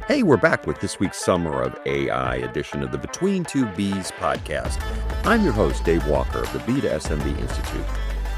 Hey, we're back with this week's Summer of AI edition of the Between Two Bs podcast. I'm your host, Dave Walker of the B2SMB Institute.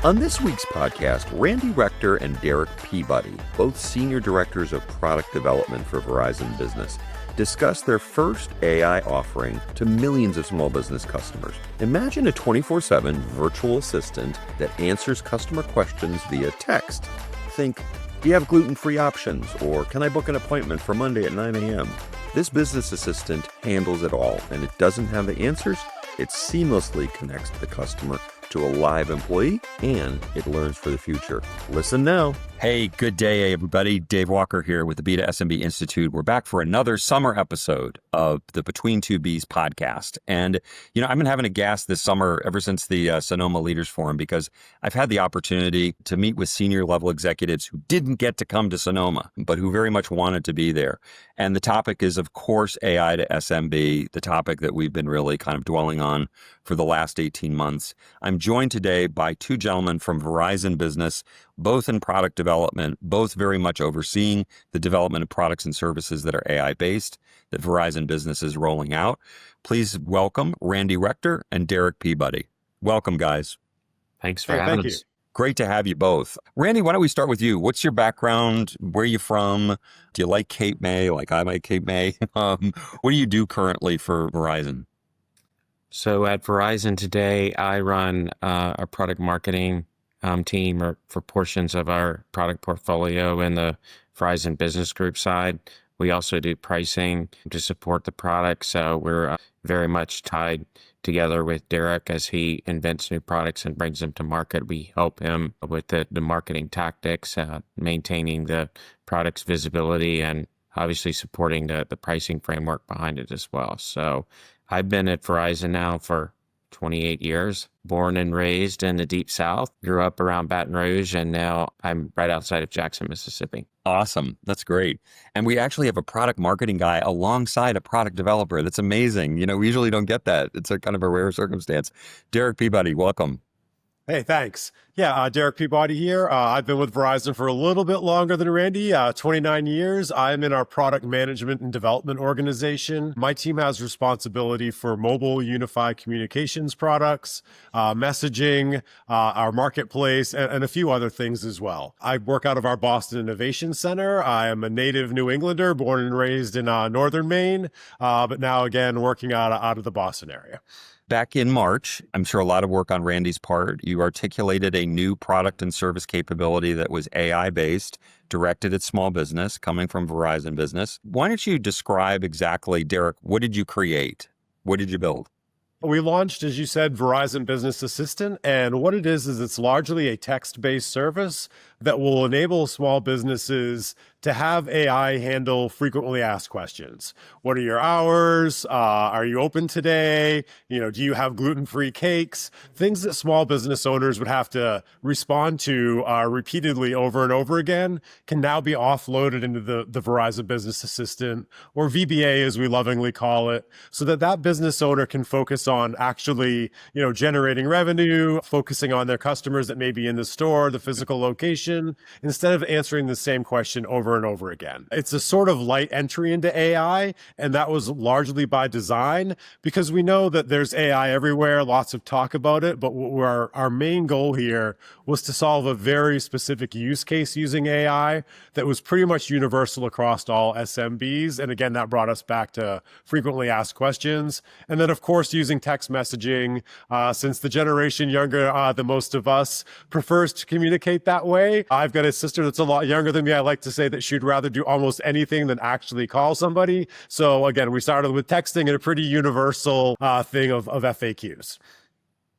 On this week's podcast, Randy Rector and Derek Peabody, both senior directors of product development for Verizon Business, discuss their first AI offering to millions of small business customers. Imagine a 24/7 virtual assistant that answers customer questions via text. Think, do you have gluten-free options? Or can I book an appointment for Monday at 9 a.m.? This business assistant handles it all, and it doesn't have the answers. It seamlessly connects the customer to a live employee, and it learns for the future. Listen now. Hey, good day, everybody. Dave Walker here with the B2SMB Institute. We're back for another summer episode of the Between Two Bs podcast. And, I've been having a gas this summer ever since the Sonoma Leaders Forum, because I've had the opportunity to meet with senior level executives who didn't get to come to Sonoma, but who very much wanted to be there. And the topic is, of course, AI to SMB, the topic that we've been really kind of dwelling on for the last 18 months. I'm joined today by two gentlemen from Verizon Business, both in product development, both very much overseeing the development of products and services that are AI-based that Verizon Business is rolling out. Please welcome Randy Rector and Derek Peabody. Welcome, guys. Thanks for having us. Great to have you both. Randy, why don't we start with you? What's your background? Where are you from? Do you like Cape May, like I like Cape May? What do you do currently for Verizon? So at Verizon today, I run our product marketing team or for portions of our product portfolio in the Verizon Business Group side. We also do pricing to support the product. So we're very much tied together with Derek as he invents new products and brings them to market. We help him with the marketing tactics, maintaining the product's visibility, and obviously supporting the pricing framework behind it as well. So I've been at Verizon now for 28 years, born and raised in the Deep South, grew up around Baton Rouge, and now I'm right outside of Jackson, Mississippi. Awesome. That's great. And we actually have a product marketing guy alongside a product developer. That's amazing. We usually don't get that. It's a kind of a rare circumstance. Derek Peabody, welcome. Hey, thanks. Yeah, Derek Peabody here. I've been with Verizon for a little bit longer than Randy, 29 years. I'm in our product management and development organization. My team has responsibility for mobile unified communications products, messaging, our marketplace, and a few other things as well. I work out of our Boston Innovation Center. I am a native New Englander, born and raised in northern Maine, but now again working out of the Boston area. Back in March, I'm sure a lot of work on Randy's part, you articulated a new product and service capability that was AI-based, directed at small business, coming from Verizon Business. Why don't you describe exactly, Derek, what did you create? What did you build? We launched, as you said, Verizon Business Assistant, and what it is it's largely a text-based service that will enable small businesses to have AI handle frequently asked questions. What are your hours? Are you open today? Do you have gluten-free cakes? Things that small business owners would have to respond to repeatedly over and over again can now be offloaded into the Verizon Business Assistant, or VBA as we lovingly call it, so that business owner can focus on actually, generating revenue, focusing on their customers that may be in the store, the physical location, instead of answering the same question over and over again. It's a sort of light entry into AI, and that was largely by design because we know that there's AI everywhere, lots of talk about it, but our main goal here was to solve a very specific use case using AI that was pretty much universal across all SMBs. And again, that brought us back to frequently asked questions. And then, of course, using text messaging, since the generation younger than most of us prefers to communicate that way. I've got a sister that's a lot younger than me. I like to say that she'd rather do almost anything than actually call somebody. So again, we started with texting and a pretty universal thing of FAQs.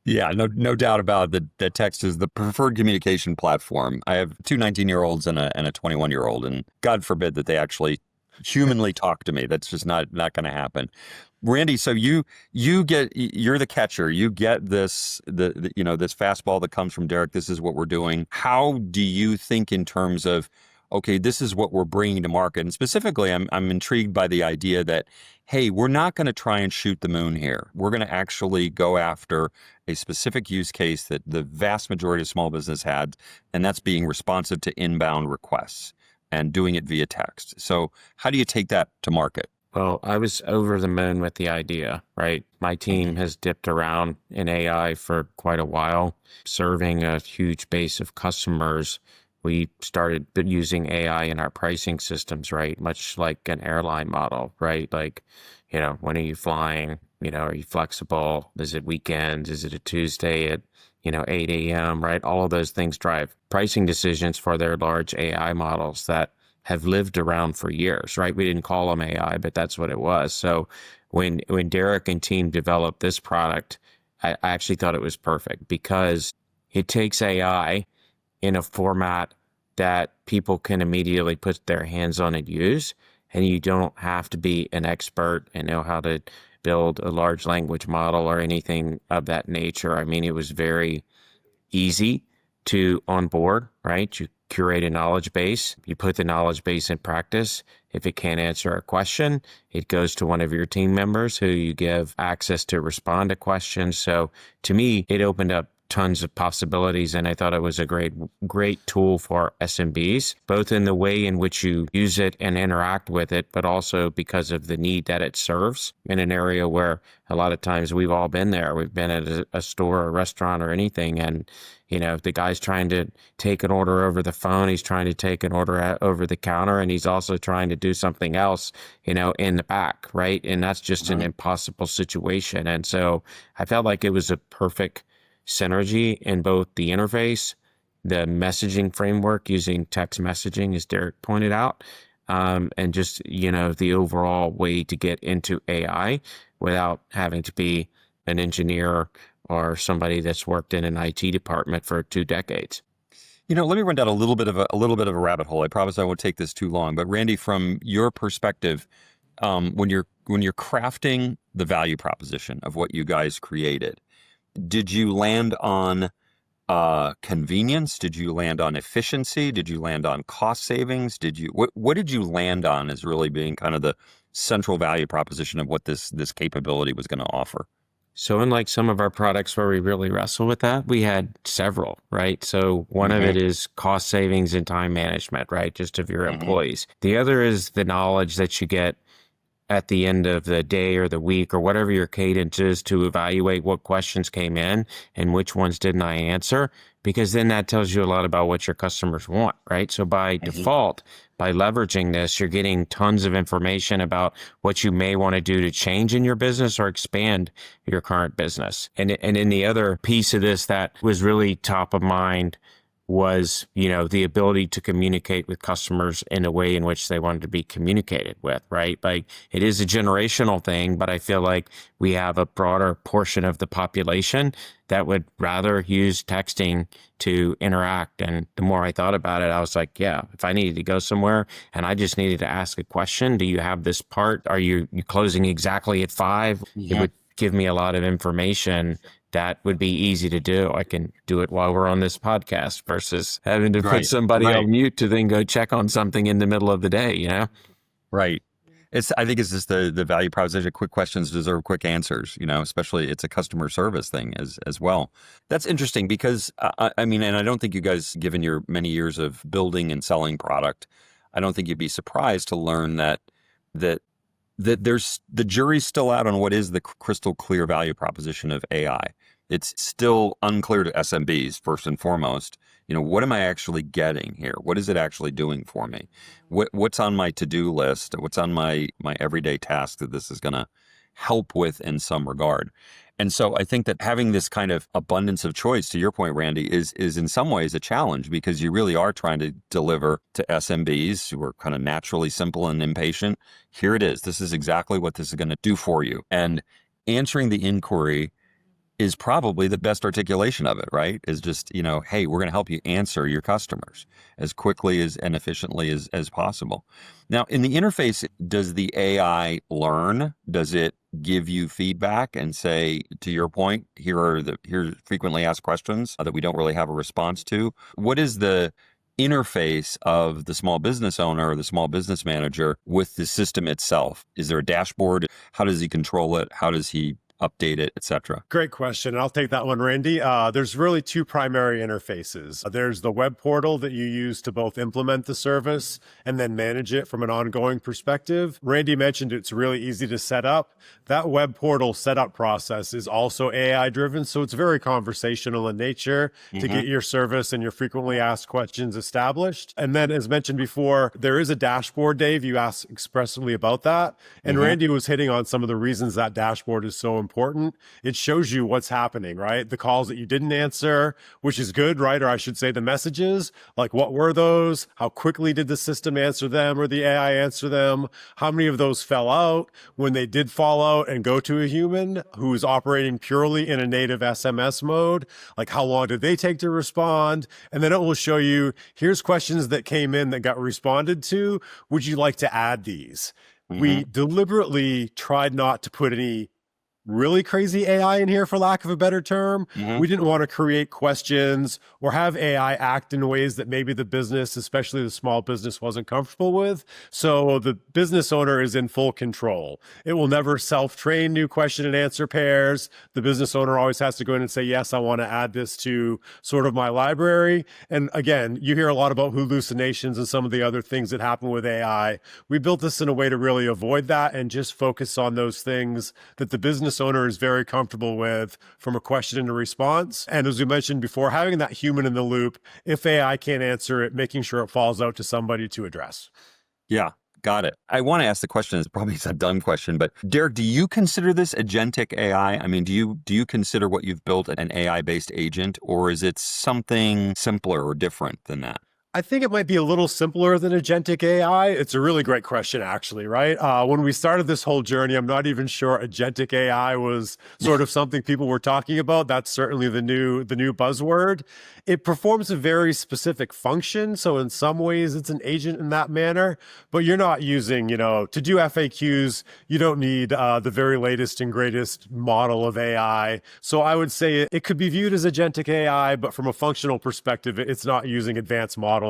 Yeah, no doubt about it that text is the preferred communication platform. I have two 19-year-olds and a 21-year-old, and God forbid that they actually humanly talk to me. That's just not going to happen. Randy, so you're the catcher. You get this this fastball that comes from Derek. This is what we're doing. How do you think in terms of, okay, this is what we're bringing to market? And specifically, I'm intrigued by the idea that, hey, we're not going to try and shoot the moon here. We're going to actually go after a specific use case that the vast majority of small business had, and that's being responsive to inbound requests. and doing it via text. So how do you take that to market? Well, I was over the moon with the idea, right? My team has dipped around in AI for quite a while, serving a huge base of customers. We started using AI in our pricing systems, right? Much like an airline model, right? Like, when are you flying? Are you flexible? Is it weekends? Is it a Tuesday at, 8 a.m., right? All of those things drive pricing decisions for their large AI models that have lived around for years, right? We didn't call them AI, but that's what it was. So when Derek and team developed this product, I actually thought it was perfect because it takes AI in a format that people can immediately put their hands on and use. And you don't have to be an expert and know how to build a large language model or anything of that nature. I mean, it was very easy to onboard, right? You curate a knowledge base, you put the knowledge base in practice. If it can't answer a question, it goes to one of your team members who you give access to respond to questions. So to me, it opened up tons of possibilities. And I thought it was a great tool for SMBs, both in the way in which you use it and interact with it, but also because of the need that it serves in an area where a lot of times we've all been there. We've been at a store or a restaurant or anything. And, the guy's trying to take an order over the phone. He's trying to take an order over the counter, and he's also trying to do something else, in the back, right? And that's just an impossible situation. And so I felt like it was a perfect synergy in both the interface, the messaging framework using text messaging, as Derek pointed out, and just, the overall way to get into AI without having to be an engineer or somebody that's worked in an IT department for 2 decades. Let me run down a little bit of a rabbit hole. I promise I won't take this too long. But Randy, from your perspective, when you're crafting the value proposition of what you guys created, did you land on convenience? Did you land on efficiency? Did you land on cost savings? What did you land on as really being kind of the central value proposition of what this capability was going to offer? So unlike some of our products where we really wrestle with that, we had several, right? So one of it is cost savings and time management, right? Just of your employees. The other is the knowledge that you get at the end of the day or the week or whatever your cadence is to evaluate what questions came in and which ones didn't I answer, because then that tells you a lot about what your customers want, right? So by default, by leveraging this, you're getting tons of information about what you may want to do to change in your business or expand your current business. And in the other piece of this that was really top of mind was, the ability to communicate with customers in a way in which they wanted to be communicated with, right? Like it is a generational thing, but I feel like we have a broader portion of the population that would rather use texting to interact. And the more I thought about it, I was like, yeah, if I needed to go somewhere and I just needed to ask a question, do you have this part? Are you closing exactly at 5? It would give me a lot of information that would be easy to do. I can do it while we're on this podcast versus having to put somebody on mute to then go check on something in the middle of the day, Right. I think it's just the value proposition. Quick questions deserve quick answers, especially it's a customer service thing as well. That's interesting because, I mean, and I don't think you guys, given your many years of building and selling product, I don't think you'd be surprised to learn that there's the jury's still out on what is the crystal clear value proposition of AI. It's still unclear to SMBs, first and foremost. What am I actually getting here? What is it actually doing for me? What's on my to-do list? What's on my everyday task that this is going to help with in some regard? And so I think that having this kind of abundance of choice, to your point, Randy, is in some ways a challenge because you really are trying to deliver to SMBs who are kind of naturally simple and impatient. Here it is. This is exactly what this is going to do for you. And answering the inquiry is probably the best articulation of it, right? Is just, hey, we're going to help you answer your customers as quickly and efficiently as possible. Now, in the interface, does the AI learn? Does it give you feedback and say, to your point, here's frequently asked questions that we don't really have a response to? What is the interface of the small business owner or the small business manager with the system itself? Is there a dashboard? How does he control it? How does he update it, etc.? Great question. I'll take that one, Randy. There's really two primary interfaces. There's the web portal that you use to both implement the service and then manage it from an ongoing perspective. Randy mentioned it's really easy to set up. That web portal setup process is also AI driven, so it's very conversational in nature to get your service and your frequently asked questions established. And then, as mentioned before, there is a dashboard, Dave. You asked expressively about that. And Randy was hitting on some of the reasons that dashboard is so important. It shows you what's happening, right? The calls that you didn't answer, which is good, right? Or I should say the messages, like what were those? How quickly did the system answer them or the AI answer them? How many of those fell out when they did fall out and go to a human who is operating purely in a native SMS mode? Like how long did they take to respond? And then it will show you, here's questions that came in that got responded to. Would you like to add these? We deliberately tried not to put any really crazy AI in here, for lack of a better term. We didn't want to create questions or have AI act in ways that maybe the business, especially the small business, wasn't comfortable with. So the business owner is in full control. It will never self-train new question and answer pairs. The business owner always has to go in and say, yes, I want to add this to sort of my library. And again, you hear a lot about hallucinations and some of the other things that happen with AI. We built this in a way to really avoid that and just focus on those things that the business owner is very comfortable with from a question and a response. And as we mentioned before, having that human in the loop, if AI can't answer it, making sure it falls out to somebody to address. Yeah, got it. I want to ask the question, it's probably a dumb question, but Derek, do you consider this agentic AI? I mean, do you consider what you've built an AI-based agent, or is it something simpler or different than that? I think it might be a little simpler than agentic AI. It's a really great question, actually, right? When we started this whole journey, I'm not even sure agentic AI was sort of something people were talking about. That's certainly the new buzzword. It performs a very specific function. So in some ways, it's an agent in that manner, but you're not using, to do FAQs, you don't need the very latest and greatest model of AI. So I would say it could be viewed as agentic AI, but from a functional perspective, it's not using advanced models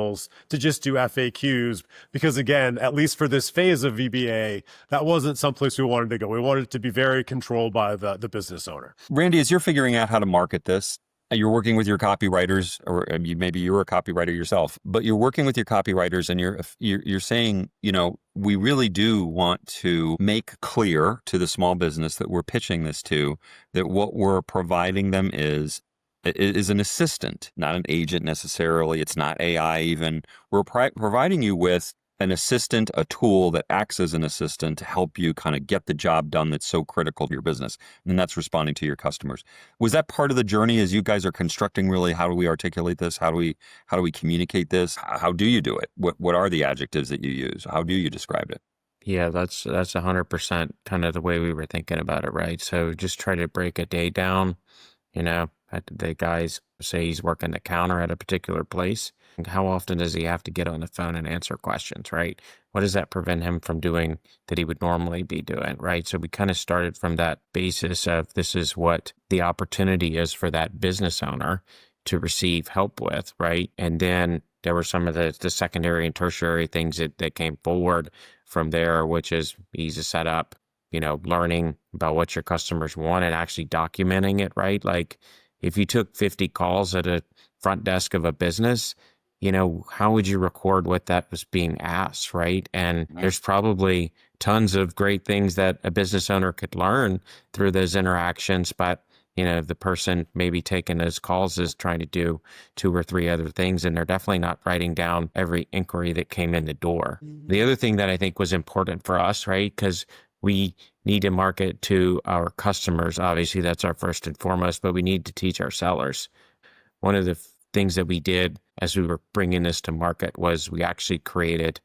to just do FAQs, because again, at least for this phase of VBA, that wasn't someplace we wanted to go. We wanted it to be very controlled by the business owner. Randy, as you're figuring out how to market this, you're working with your copywriters, or maybe you're a copywriter yourself, but you're working with your copywriters and you're saying, we really do want to make clear to the small business that we're pitching this to, that what we're providing them is an assistant, not an agent necessarily. It's not AI even. We're providing you with an assistant, a tool that acts as an assistant to help you kind of get the job done that's so critical to your business. And that's responding to your customers. Was that part of the journey as you guys are constructing really, how do we articulate this? How do we communicate this? How do you do it? What are the adjectives that you use? How do you describe it? Yeah, that's 100% kind of the way we were thinking about it, right? So just try to break a day down. The guys say he's working the counter at a particular place. How often does he have to get on the phone and answer questions, right? What does that prevent him from doing that he would normally be doing, right? So we kind of started from that basis of this is what the opportunity is for that business owner to receive help with, right? And then there were some of the secondary and tertiary things that came forward from there, which is easy setup, learning about what your customers want and actually documenting it, right? Like if you took 50 calls at a front desk of a business, how would you record what that was being asked, right? And there's probably tons of great things that a business owner could learn through those interactions, but the person maybe taking those calls is trying to do 2 or 3 other things, and they're definitely not writing down every inquiry that came in the door. The other thing that I think was important for us, right? Because we need to market to our customers. Obviously, that's our first and foremost, but we need to teach our sellers. One of the things that we did as we were bringing this to market was we actually created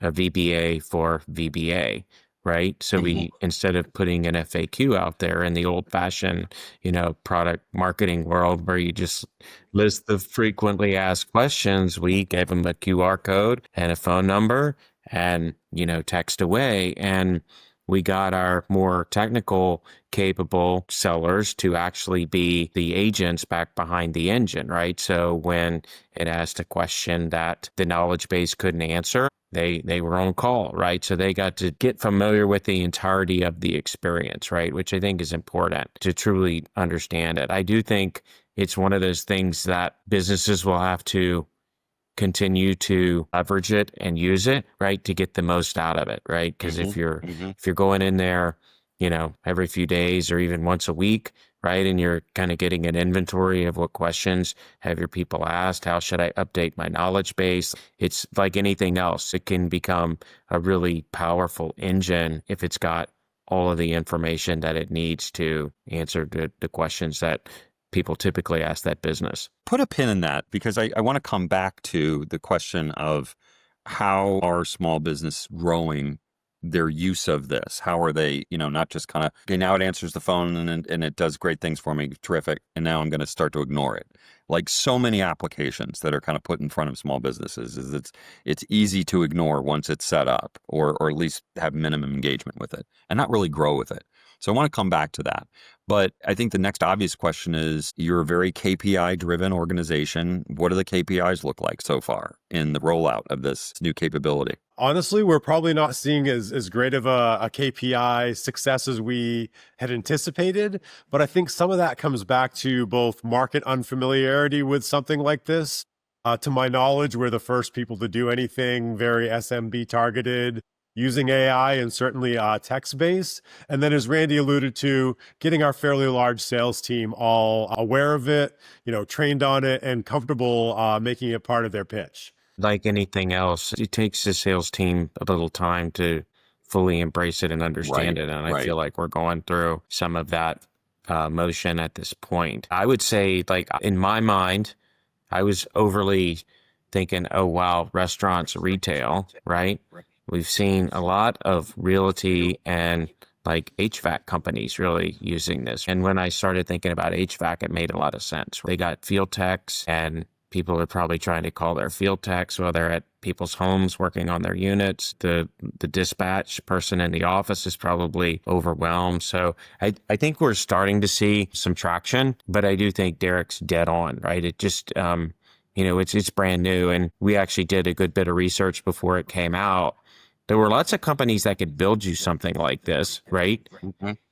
a VBA for VBA, right? So we, instead of putting an FAQ out there in the old fashioned, product marketing world where you just list the frequently asked questions, we gave them a QR code and a phone number and, text away. And we got our more technical capable sellers to actually be the agents back behind the engine, right? So when it asked a question that the knowledge base couldn't answer, they were on call, right? So they got to get familiar with the entirety of the experience, right? Which I think is important to truly understand it. I do think it's one of those things that businesses will have to continue to leverage it and use it, right, to get the most out of it, right? Because if you're going in there, every few days or even once a week, right, and you're kind of getting an inventory of what questions have your people asked, how should I update my knowledge base? It's like anything else. It can become a really powerful engine if it's got all of the information that it needs to answer the questions that people typically ask that business. Put a pin in that, because I want to come back to the question of how are small business growing their use of this? How are they, not just kind of, okay, now it answers the phone and it does great things for me, terrific, and now I'm going to start to ignore it. Like so many applications that are kind of put in front of small businesses, is it's easy to ignore once it's set up, or at least have minimum engagement with it and not really grow with it. So I want to come back to that. But I think the next obvious question is, you're a very KPI-driven organization. What do the KPIs look like so far in the rollout of this new capability? Honestly, we're probably not seeing as great of a KPI success as we had anticipated. But I think some of that comes back to both market unfamiliarity with something like this. To my knowledge, we're the first people to do anything very SMB targeted using AI, and certainly text-based. And then, as Randy alluded to, getting our fairly large sales team all aware of it, trained on it, and comfortable making it part of their pitch. Like anything else, it takes the sales team a little time to fully embrace it and understand it. And I feel like we're going through some of that motion at this point. I would say, like, in my mind, I was overly thinking, oh, wow, restaurants, retail, right? We've seen a lot of realty and like HVAC companies really using this. And when I started thinking about HVAC, it made a lot of sense. They got field techs, and people are probably trying to call their field techs while they're at people's homes working on their units. The dispatch person in the office is probably overwhelmed. So I think we're starting to see some traction, but I do think Derek's dead on, right? It just, it's brand new. And we actually did a good bit of research before it came out. There were lots of companies that could build you something like this, right?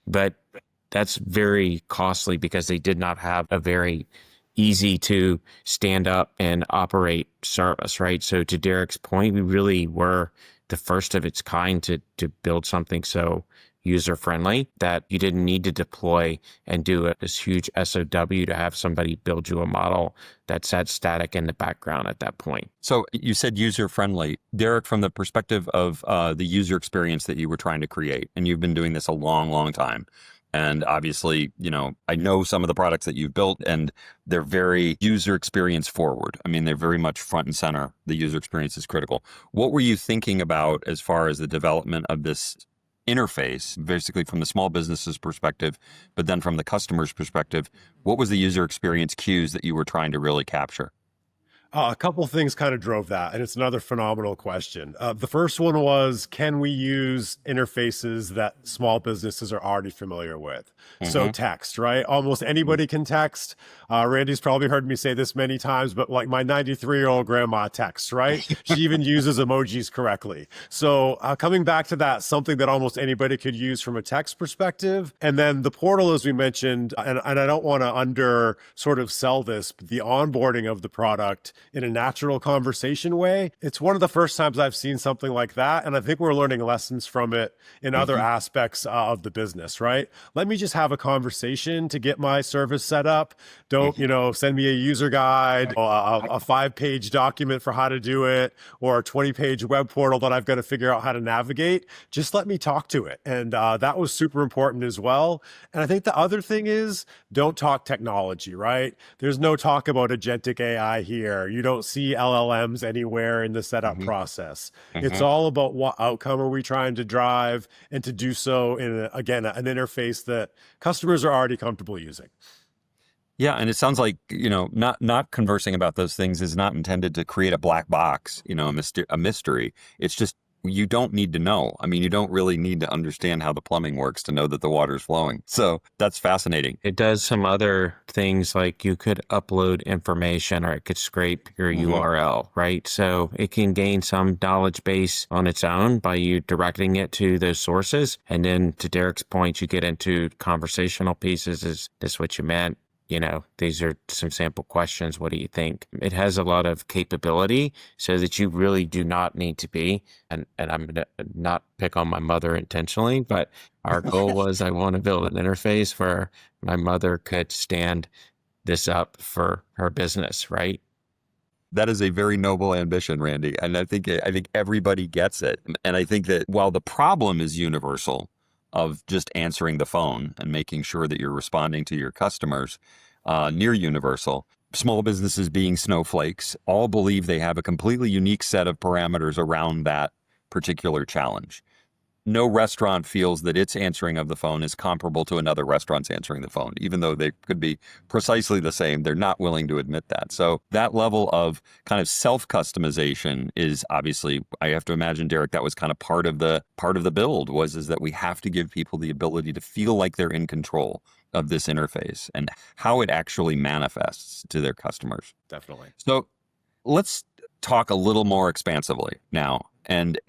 But that's very costly because they did not have a very easy to stand up and operate service, right? So to Derek's point, we really were the first of its kind to build something so user-friendly that you didn't need to deploy and do this huge SOW to have somebody build you a model that sat static in the background at that point. So you said user-friendly. Derek, from the perspective of the user experience that you were trying to create, and you've been doing this a long, long time, and obviously, I know some of the products that you've built, and they're very user experience forward. I mean, they're very much front and center. The user experience is critical. What were you thinking about as far as the development of this interface, basically from the small business's perspective, but then from the customer's perspective? What was the user experience cues that you were trying to really capture? A couple of things kind of drove that, and it's another phenomenal question. The first one was, can we use interfaces that small businesses are already familiar with? So text, right? Almost anybody can text. Randy's probably heard me say this many times, but like my 93-year-old grandma texts, right? She even uses emojis correctly. So coming back to that, something that almost anybody could use from a text perspective. And then the portal, as we mentioned, and I don't want to under sort of sell this, but the onboarding of the product in a natural conversation way. It's one of the first times I've seen something like that. And I think we're learning lessons from it in other aspects of the business, right? Let me just have a conversation to get my service set up. Don't, send me a user guide, a 5-page document for how to do it, or a 20-page web portal that I've got to figure out how to navigate. Just let me talk to it. And that was super important as well. And I think the other thing is, don't talk technology, right? There's no talk about agentic AI here. You don't see LLMs anywhere in the setup process. It's all about what outcome are we trying to drive, and to do so in, an interface that customers are already comfortable using. Yeah, and it sounds like, not conversing about those things is not intended to create a black box, a mystery. It's just you don't need to know. I mean, you don't really need to understand how the plumbing works to know that the water's flowing. So that's fascinating. It does some other things, like you could upload information or it could scrape your URL, right? So it can gain some knowledge base on its own by you directing it to those sources. And then to Derek's point, you get into conversational pieces. Is this what you meant? These are some sample questions. What do you think? It has a lot of capability so that you really do not need to be, and I'm going to not pick on my mother intentionally, but our goal was I want to build an interface where my mother could stand this up for her business, right? That is a very noble ambition, Randy. And I think everybody gets it. And I think that while the problem is universal, of just answering the phone and making sure that you're responding to your customers, near universal. Small businesses, being snowflakes, all believe they have a completely unique set of parameters around that particular challenge. No restaurant feels that its answering of the phone is comparable to another restaurant's answering the phone, even though they could be precisely the same. They're not willing to admit that. So that level of kind of self-customization is obviously, I have to imagine, Derek, that was kind of part of the build is that we have to give people the ability to feel like they're in control of this interface and how it actually manifests to their customers. Definitely. So let's talk a little more expansively now. And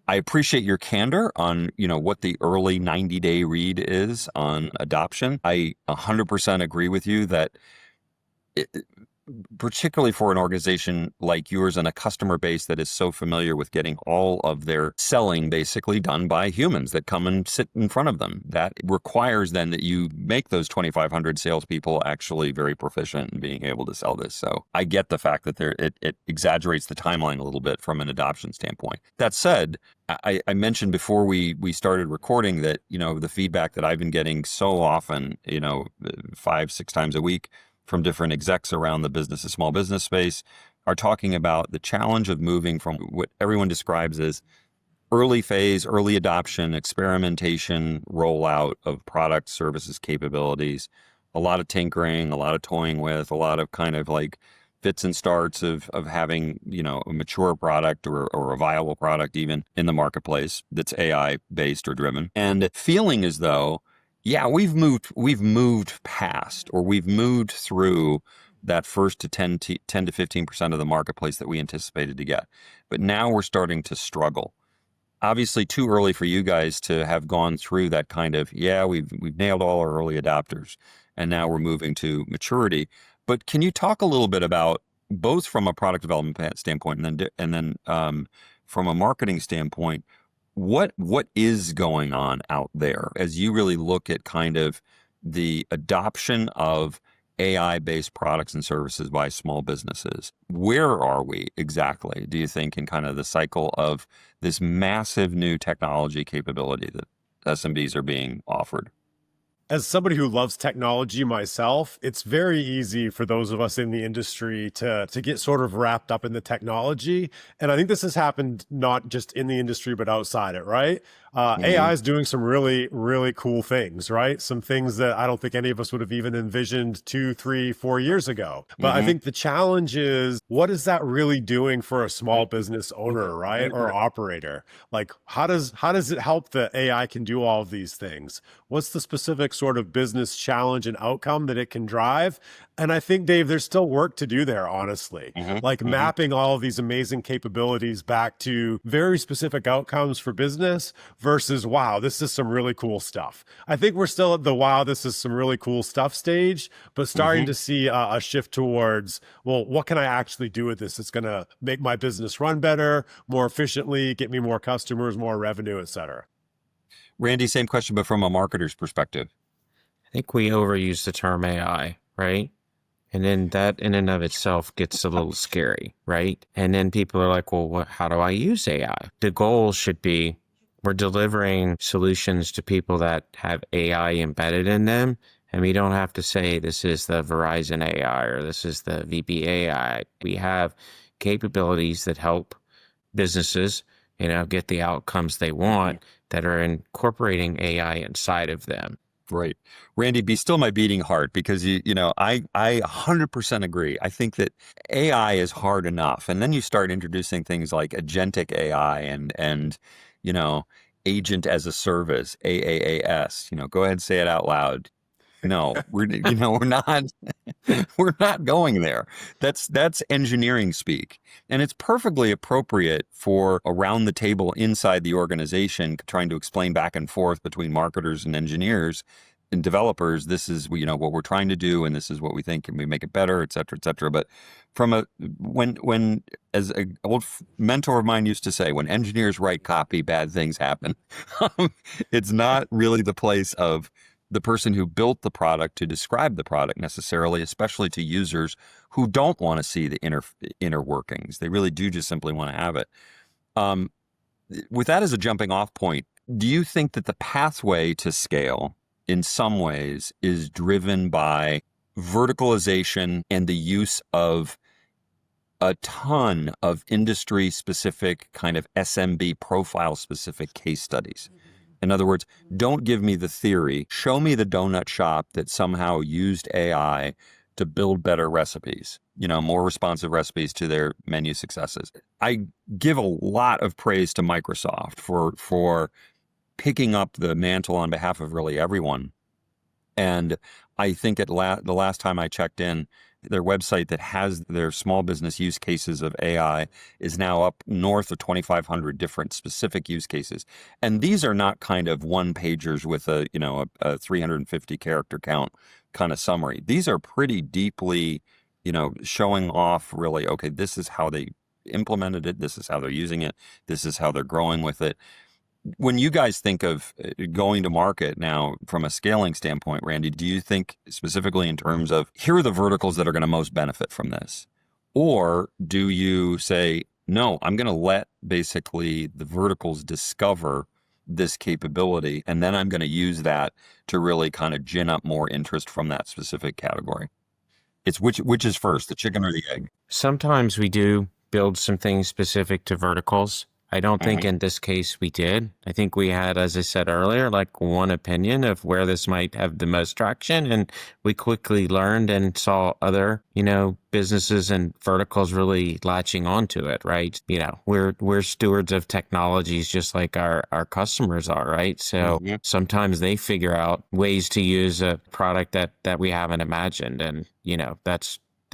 I appreciate your candor on, what the early 90-day read is on adoption. I 100% agree with you that particularly for an organization like yours and a customer base that is so familiar with getting all of their selling basically done by humans that come and sit in front of them, that requires then that you make those 2,500 salespeople actually very proficient in being able to sell this. So I get the fact that it exaggerates the timeline a little bit from an adoption standpoint. That said, I mentioned before we started recording that, the feedback that I've been getting so often, 5-6 times a week from different execs around the small business space are talking about the challenge of moving from what everyone describes as early phase, early adoption, experimentation, rollout of product, services, capabilities, a lot of tinkering, a lot of toying with, a lot of kind of like fits and starts of having, a mature product or a viable product even in the marketplace that's AI based or driven, and feeling as though, yeah, we've moved past, or we've moved through that first to 10 to 15% of the marketplace that we anticipated to get. But now we're starting to struggle. Obviously too early for you guys to have gone through that kind of, we've nailed all our early adopters and now we're moving to maturity. But can you talk a little bit about, both from a product development standpoint and then from a marketing standpoint, what is going on out there as you really look at kind of the adoption of AI-based products and services by small businesses? Where are we exactly, do you think, in kind of the cycle of this massive new technology capability that SMBs are being offered? As somebody who loves technology myself, it's very easy for those of us in the industry to get sort of wrapped up in the technology. And I think this has happened not just in the industry, but outside it, right? AI is doing some really, really cool things, right? Some things that I don't think any of us would have even envisioned 2, 3, 4 years ago. But I think the challenge is, what is that really doing for a small business owner, right? Or operator? Like, how does it help that AI can do all of these things? What's the specific sort of business challenge and outcome that it can drive? And I think, Dave, there's still work to do there, honestly. Like mapping all of these amazing capabilities back to very specific outcomes for business versus, wow, this is some really cool stuff. I think we're still at the, wow, this is some really cool stuff stage, but starting to see a shift towards, well, what can I actually do with this? It's going to make my business run better, more efficiently, get me more customers, more revenue, et cetera. Randy, same question, but from a marketer's perspective. I think we overuse the term AI, right? And then that in and of itself gets a little scary, right? And then people are like, well, how do I use AI? The goal should be, we're delivering solutions to people that have AI embedded in them. And we don't have to say this is the Verizon AI or this is the VB AI. We have capabilities that help businesses, get the outcomes they want that are incorporating AI inside of them. Right. Randy, be still my beating heart, because I 100% agree. I think that AI is hard enough. And then you start introducing things like agentic AI and you know, agent as a service, AAAS. Go ahead and say it out loud. No, we're not we're not going there. That's engineering speak. And it's perfectly appropriate for around the table inside the organization trying to explain back and forth between marketers and engineers and developers. This is what we're trying to do, and this is what we think, and we make it better, et cetera, et cetera. But when as an old mentor of mine used to say, when engineers write copy, bad things happen. It's not really the place of the person who built the product to describe the product necessarily, especially to users who don't want to see the inner workings. They really do just simply want to have it. With that as a jumping off point, do you think that the pathway to scale in some ways is driven by verticalization and the use of a ton of industry specific kind of SMB profile specific case studies? In other words, don't give me the theory. Show me the donut shop that somehow used AI to build better recipes, more responsive recipes to their menu successes. I give a lot of praise to Microsoft for picking up the mantle on behalf of really everyone. And I think the last time I checked in, their website that has their small business use cases of AI is now up north of 2,500 different specific use cases. And these are not kind of one pagers with a 350 character count kind of summary. These are pretty deeply, showing off really, okay, this is how they implemented it. This is how they're using it. This is how they're growing with it. When you guys think of going to market now from a scaling standpoint, Randy, do you think specifically in terms of here are the verticals that are going to most benefit from this? Or do you say, no, I'm going to let basically the verticals discover this capability, and then I'm going to use that to really kind of gin up more interest from that specific category? It's which is first, the chicken or the egg? Sometimes we do build some things specific to verticals. I don't think in this case we did. I think we had, as I said earlier, like one opinion of where this might have the most traction. And we quickly learned and saw other, businesses and verticals really latching onto it, right? We're stewards of technologies just like our customers are, right? So sometimes they figure out ways to use a product that we haven't imagined. And,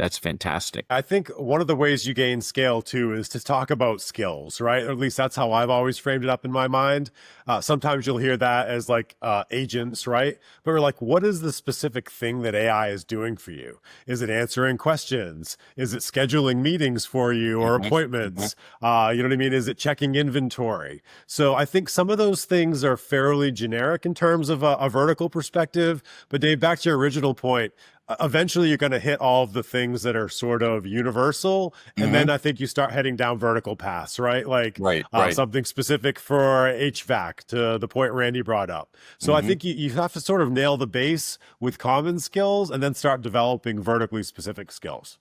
that's fantastic. I think one of the ways you gain scale too is to talk about skills, right? Or at least that's how I've always framed it up in my mind. Sometimes you'll hear that as like agents, right? But we're like, what is the specific thing that AI is doing for you? Is it answering questions? Is it scheduling meetings for you or appointments? You know what I mean? Is it checking inventory? So I think some of those things are fairly generic in terms of a vertical perspective. But Dave, back to your original point, eventually you're going to hit all of the things that are sort of universal. And then I think you start heading down vertical paths, right? Like something specific for HVAC, to the point Randy brought up. So I think you have to sort of nail the base with common skills and then start developing vertically specific skills.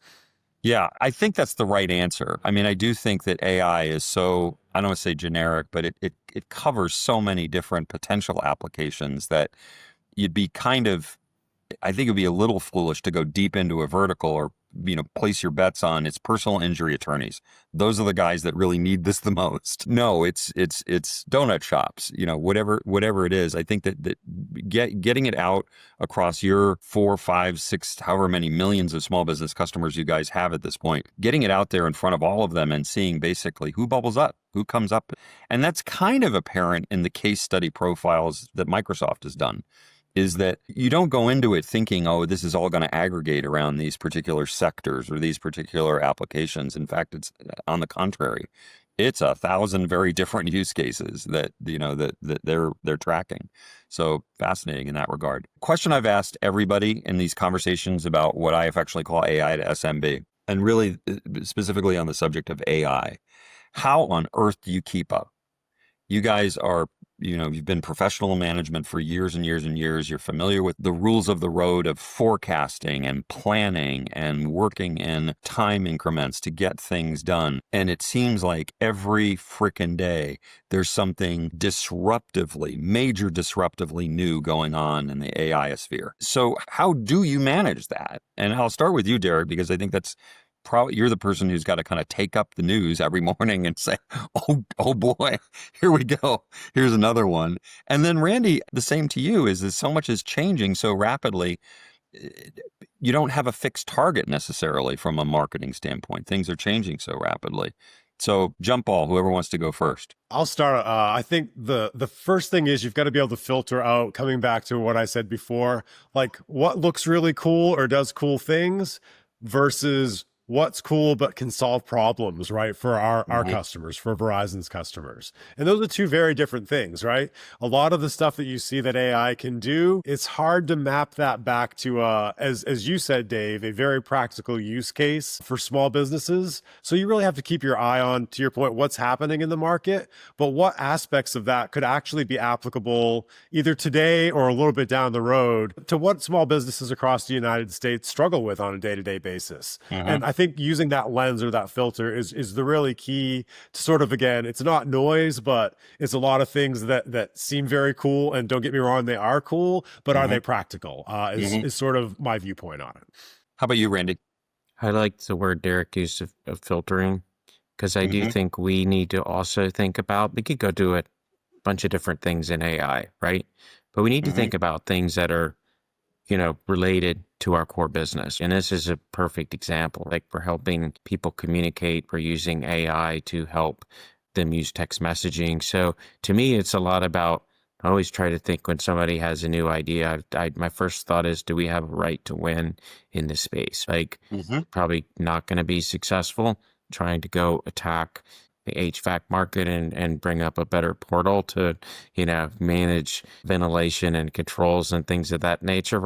Yeah, I think that's the right answer. I mean, I do think that AI is so, I don't want to say generic, but it covers so many different potential applications that you'd be I think it'd be a little foolish to go deep into a vertical or, place your bets on its personal injury attorneys. Those are the guys that really need this the most. No, it's donut shops, whatever it is. I think that getting it out across your 4, 5, 6, however many millions of small business customers you guys have at this point, getting it out there in front of all of them and seeing basically who bubbles up, who comes up. And that's kind of apparent in the case study profiles that Microsoft has done. Is that you don't go into it thinking, oh, this is all going to aggregate around these particular sectors or these particular applications. In fact, it's on the contrary. It's 1,000 very different use cases that they're tracking. So fascinating in that regard. Question I've asked everybody in these conversations about what I affectionately call AI2SMB, and really specifically on the subject of AI. How on earth do you keep up? You guys are you've been professional in management for years and years and years. You're familiar with the rules of the road of forecasting and planning and working in time increments to get things done. And it seems like every frickin' day there's something major disruptively new going on in the AI sphere. So how do you manage that? And I'll start with you, Derek, because I think that's probably you're the person who's got to kind of take up the news every morning and say, oh boy, here we go. Here's another one. And then Randy, the same to you is so much is changing so rapidly. You don't have a fixed target necessarily from a marketing standpoint. Things are changing so rapidly. So jump ball, whoever wants to go first. I'll start. I think the first thing is you've got to be able to filter out, coming back to what I said before, like what looks really cool or does cool things versus what's cool but can solve problems, right, for our customers, for Verizon's customers. And those are two very different things, right? A lot of the stuff that you see that AI can do, it's hard to map that back to, as you said, Dave, a very practical use case for small businesses. So you really have to keep your eye on, to your point, what's happening in the market, but what aspects of that could actually be applicable either today or a little bit down the road to what small businesses across the United States struggle with on a day-to-day basis. And I think using that lens or that filter is the really key to sort of, again, it's not noise, but it's a lot of things that seem very cool. And don't get me wrong, they are cool, but are they practical? Is sort of my viewpoint on it. How about you, Randy? I like the word Derek used of filtering, because I do think we need to also think about, we could go do a bunch of different things in AI, right? But we need to think about things that are, related to our core business. And this is a perfect example. Like, we're helping people communicate. We're using AI to help them use text messaging. So to me, it's a lot about, I always try to think when somebody has a new idea, my first thought is, do we have a right to win in this space? Like, probably not going to be successful trying to go attack the HVAC market and bring up a better portal to, manage ventilation and controls and things of that nature.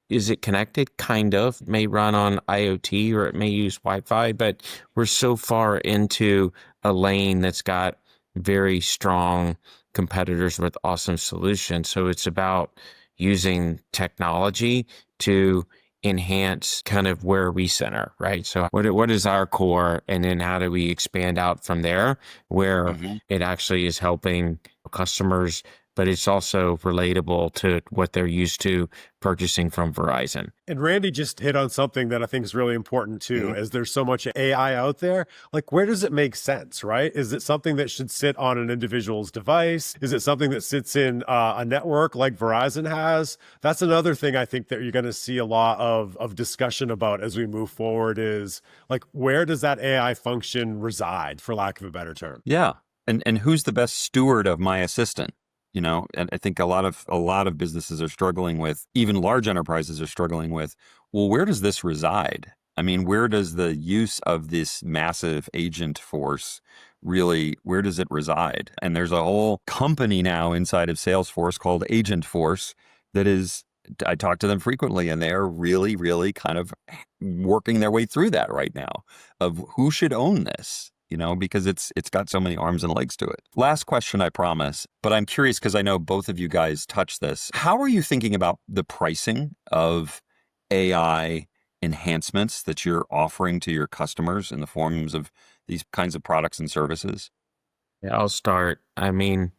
Is it connected? Kind of. It may run on IoT or it may use Wi-Fi, but we're so far into a lane that's got very strong competitors with awesome solutions. So it's about using technology to enhance kind of where we center, right? So what is our core, and then how do we expand out from there where it actually is helping customers, but it's also relatable to what they're used to purchasing from Verizon. And Randy just hit on something that I think is really important too, as there's so much AI out there. Like, where does it make sense, right? Is it something that should sit on an individual's device? Is it something that sits in a network like Verizon has? That's another thing I think that you're going to see a lot of discussion about as we move forward is, like, where does that AI function reside, for lack of a better term? Yeah. And who's the best steward of my assistant? And I think a lot of businesses are struggling with, even large enterprises are struggling with, well, where does this reside? I mean, where does the use of this massive agent force really, where does it reside? And there's a whole company now inside of Salesforce called Agent Force that is, I talk to them frequently, and they're really, really kind of working their way through that right now of who should own this. Because it's got so many arms and legs to it. Last question, I promise, but I'm curious because I know both of you guys touch this. How are you thinking about the pricing of AI enhancements that you're offering to your customers in the forms of these kinds of products and services? Yeah, I'll start. I mean,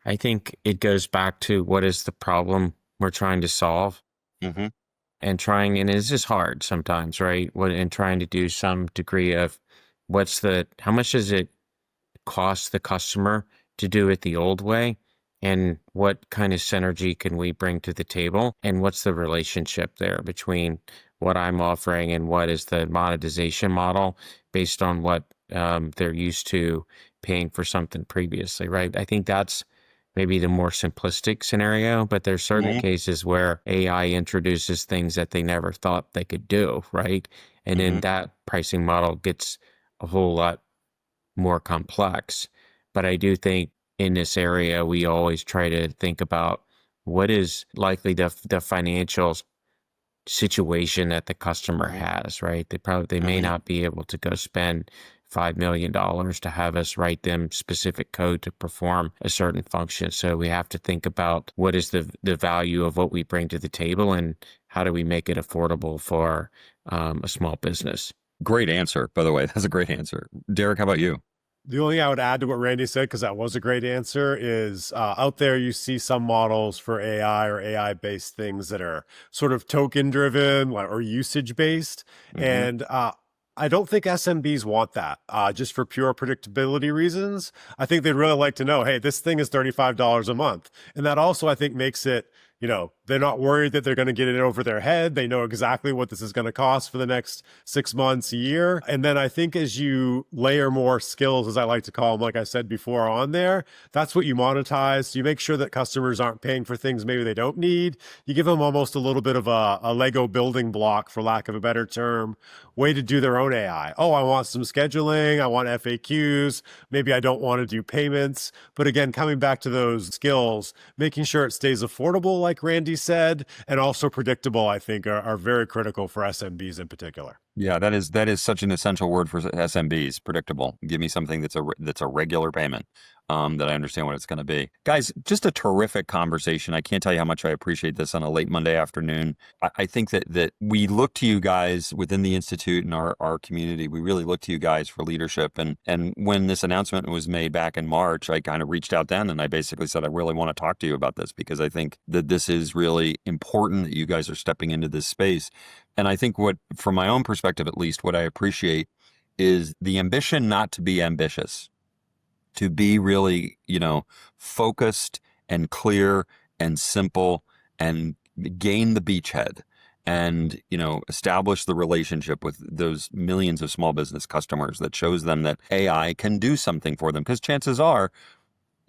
I think it goes back to what is the problem we're trying to solve, and it's just hard sometimes, right? And trying to do some degree of how much does it cost the customer to do it the old way? And what kind of synergy can we bring to the table? And what's the relationship there between what I'm offering and what is the monetization model based on what they're used to paying for something previously, right? I think that's maybe the more simplistic scenario, but there's certain cases where AI introduces things that they never thought they could do, right? And then that pricing model gets a whole lot more complex. But I do think in this area, we always try to think about what is likely the financial situation that the customer has, right? They may not be able to go spend $5 million to have us write them specific code to perform a certain function. So we have to think about what is the value of what we bring to the table and how do we make it affordable for a small business. Great answer, by the way. That's a great answer. Derek, how about you? The only thing I would add to what Randy said, because that was a great answer, is out there you see some models for AI or AI-based things that are sort of token-driven or usage-based. Mm-hmm. And I don't think SMBs want that just for pure predictability reasons. I think they'd really like to know, hey, this thing is $35 a month. And that also, I think, makes it, they're not worried that they're going to get it over their head. They know exactly what this is going to cost for the next 6 months, a year. And then I think as you layer more skills, as I like to call them, like I said before, on there, that's what you monetize. So you make sure that customers aren't paying for things maybe they don't need. You give them almost a little bit of a Lego building block, for lack of a better term, way to do their own AI. Oh, I want some scheduling. I want FAQs. Maybe I don't want to do payments. But again, coming back to those skills, making sure it stays affordable, like Randy said, and also predictable, I think are very critical for SMBs in particular. Yeah, that is such an essential word for SMBs, predictable. Give me something that's a regular payment, that I understand what it's going to be. Guys, just a terrific conversation. I can't tell you how much I appreciate this on a late Monday afternoon. I think that we look to you guys within the Institute and our community. We really look to you guys for leadership. And when this announcement was made back in March, I kind of reached out then and I basically said, I really want to talk to you about this because I think that this is really important that you guys are stepping into this space. And I think from my own perspective, at least, what I appreciate is the ambition not to be ambitious, to be really, focused and clear and simple and gain the beachhead and, establish the relationship with those millions of small business customers that shows them that AI can do something for them. Because chances are,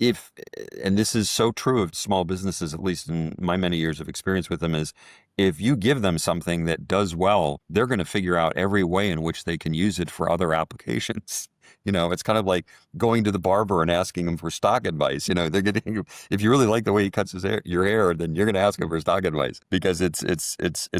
and this is so true of small businesses, at least in my many years of experience with them, is if you give them something that does well, they're going to figure out every way in which they can use it for other applications. It's kind of like going to the barber and asking him for stock advice. They're getting, if you really like the way he cuts your hair, then you're going to ask him for stock advice because it's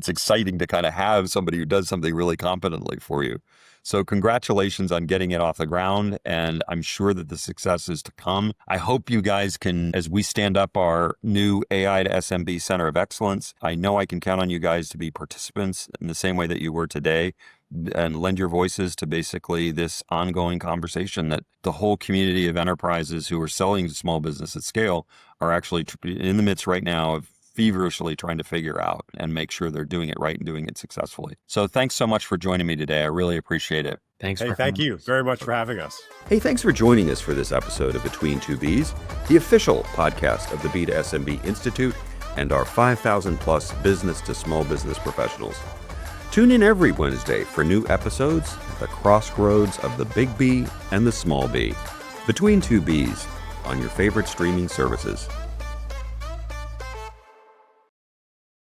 exciting to kind of have somebody who does something really competently for you. So congratulations on getting it off the ground, and I'm sure that the success is to come. I hope you guys can, as we stand up our new AI2SMB Center of Excellence, I know I can count on you guys to be participants in the same way that you were today and lend your voices to basically this ongoing conversation that the whole community of enterprises who are selling to small business at scale are actually in the midst right now of feverishly trying to figure out and make sure they're doing it right and doing it successfully. So thanks so much for joining me today. I really appreciate it. Thank you very much for having us. Hey, thanks for joining us for this episode of Between Two Bs, the official podcast of the B2SMB Institute and our 5,000 plus business to small business professionals. Tune in every Wednesday for new episodes at the crossroads of the big B and the small B. Between Two Bs on your favorite streaming services.